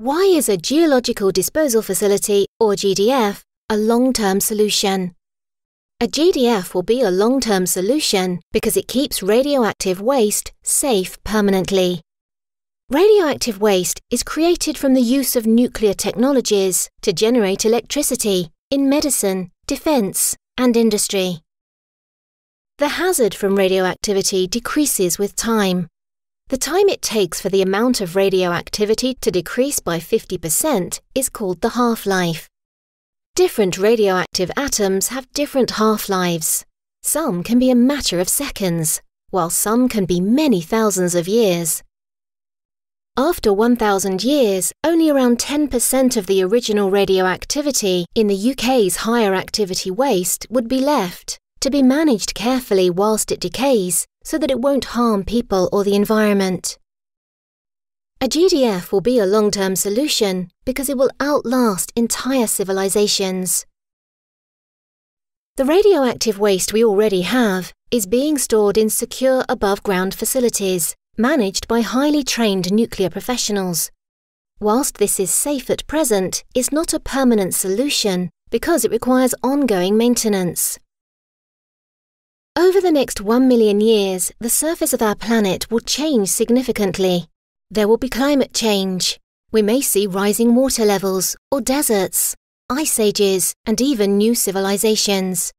Why is a Geological Disposal Facility, or GDF, a long-term solution? A GDF will be a long-term solution because it keeps radioactive waste safe permanently. Radioactive waste is created from the use of nuclear technologies to generate electricity in medicine, defense, and industry. The hazard from radioactivity decreases with time. The time it takes for the amount of radioactivity to decrease by 50% is called the half-life. Different radioactive atoms have different half-lives. Some can be a matter of seconds, while some can be many thousands of years. After 1,000 years, only around 10% of the original radioactivity in the UK's higher activity waste would be left, to be managed carefully whilst it decays so that it won't harm people or the environment. A GDF will be a long-term solution because it will outlast entire civilizations. The radioactive waste we already have is being stored in secure above-ground facilities, managed by highly trained nuclear professionals. Whilst this is safe at present, it's not a permanent solution because it requires ongoing maintenance. Over the next 1 million years, the surface of our planet will change significantly. There will be climate change. We may see rising water levels or deserts, ice ages, and even new civilizations.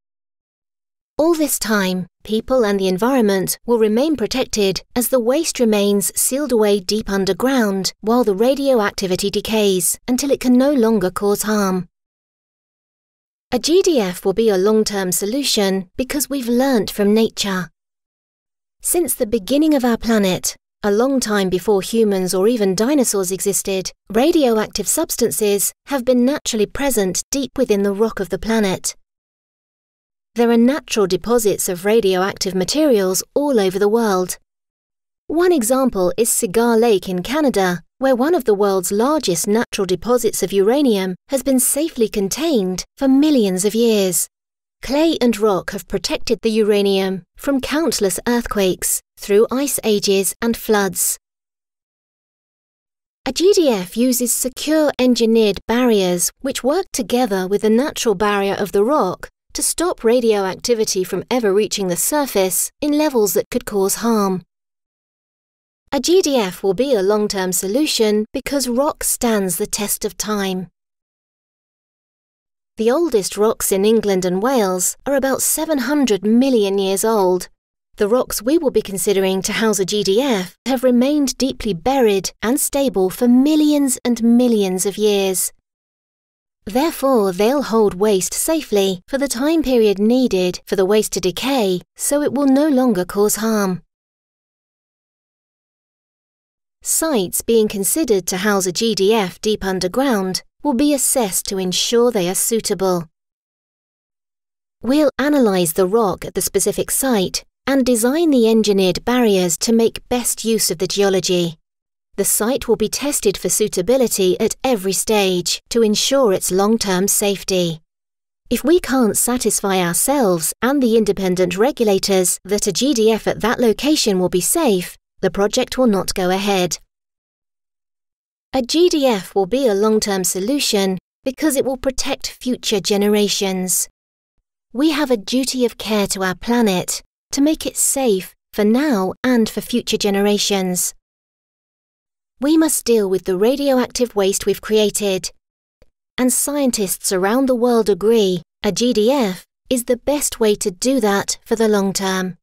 All this time, people and the environment will remain protected as the waste remains sealed away deep underground while the radioactivity decays until it can no longer cause harm. A GDF will be a long-term solution because we've learnt from nature. Since the beginning of our planet, a long time before humans or even dinosaurs existed, radioactive substances have been naturally present deep within the rock of the planet. There are natural deposits of radioactive materials all over the world. One example is Cigar Lake in Canada, where one of the world's largest natural deposits of uranium has been safely contained for millions of years. Clay and rock have protected the uranium from countless earthquakes, through ice ages and floods. A GDF uses secure engineered barriers which work together with the natural barrier of the rock to stop radioactivity from ever reaching the surface in levels that could cause harm. A GDF will be a long-term solution because rock stands the test of time. The oldest rocks in England and Wales are about 700 million years old. The rocks we will be considering to house a GDF have remained deeply buried and stable for millions and millions of years. Therefore, they'll hold waste safely for the time period needed for the waste to decay, so it will no longer cause harm. Sites being considered to house a GDF deep underground will be assessed to ensure they are suitable. We'll analyse the rock at the specific site and design the engineered barriers to make best use of the geology. The site will be tested for suitability at every stage to ensure its long-term safety. If we can't satisfy ourselves and the independent regulators that a GDF at that location will be safe, the project will not go ahead. A GDF will be a long-term solution because it will protect future generations. We have a duty of care to our planet to make it safe for now and for future generations. We must deal with the radioactive waste we've created, and scientists around the world agree a GDF is the best way to do that for the long term.